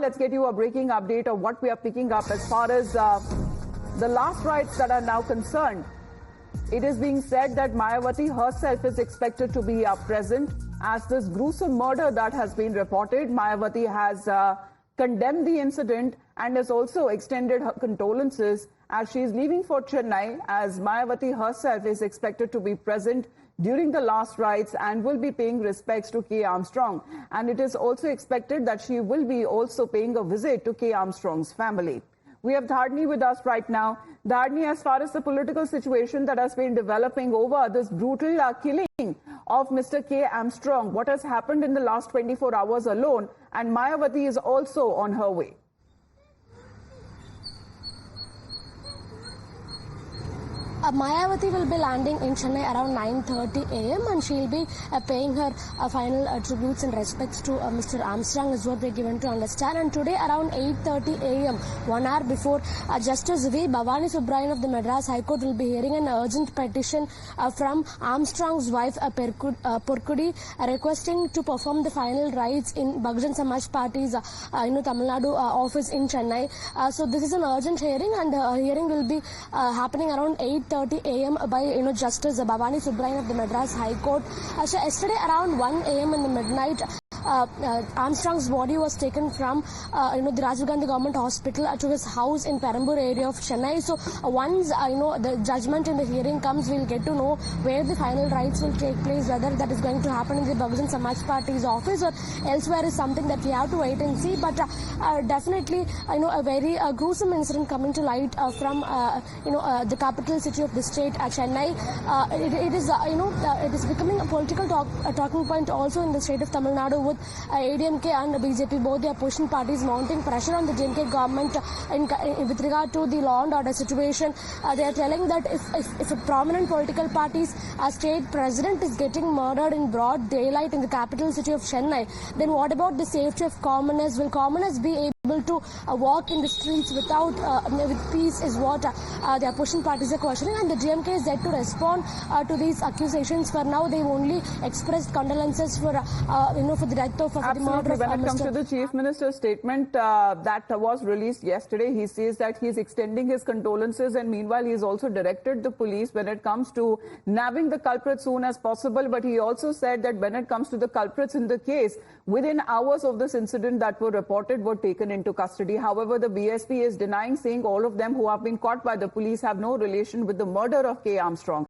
let's get you a breaking update of what we are picking up as far as the last rites that are now concerned. It is being said that Mayawati herself is expected to be present as this gruesome murder that has been reported. Mayawati has condemned the incident and has also extended her condolences as she is leaving for Chennai, as Mayawati herself is expected to be present during the last rites and will be paying respects to K. Armstrong. And it is also expected that she will be also paying a visit to K. Armstrong's family. We have Dharni with us right now. Dharni, as far as the political situation that has been developing over this brutal killing of Mr. K. Armstrong, what has happened in the last 24 hours alone, and Mayawati is also on her way. Mayawati will be landing in Chennai around 9:30 a.m. and she will be paying her final tributes and respects to Mr. Armstrong, is what we're given to understand. And today around 8:30 a.m., 1 hour before, Justice V. Bhavani Subbarayan of the Madras High Court will be hearing an urgent petition from Armstrong's wife Porkudi, requesting to perform the final rites in Bahujan Samaj Party's Tamil Nadu office in Chennai. So this is an urgent hearing, and hearing will be happening around 8:30 a.m. by Justice Bhavani Subbarayan of the Madras High Court. So yesterday around 1 a.m. in the midnight, Armstrong's body was taken from the Rajiv Gandhi Government Hospital to his house in Perambur area of Chennai. So once the judgment in the hearing comes, we'll get to know where the final rites will take place, whether that is going to happen in the Bahujan Samaj Party's office or elsewhere is something that we have to wait and see. But definitely, a very gruesome incident coming to light from the capital city of the state, Chennai. It is becoming a political talking point also in the state of Tamil Nadu, with ADMK and BJP, both the opposition parties, mounting pressure on the DMK government with regard to the law and order situation. They are telling that if a prominent political party's state president is getting murdered in broad daylight in the capital city of Chennai, then what about the safety of commoners? Will commoners be able to walk in the streets without with peace, is what the opposition parties are questioning, and the DMK is yet to respond to these accusations. For now, they've only expressed condolences for the death of the murder of When it comes to the Chief Minister's statement that was released yesterday, he says that he's extending his condolences, and meanwhile he's also directed the police when it comes to nabbing the culprits soon as possible. But he also said that when it comes to the culprits in the case, within hours of this incident that were reported, were taken into custody. However, the BSP is denying, saying all of them who have been caught by the police have no relation with the murder of K. Armstrong.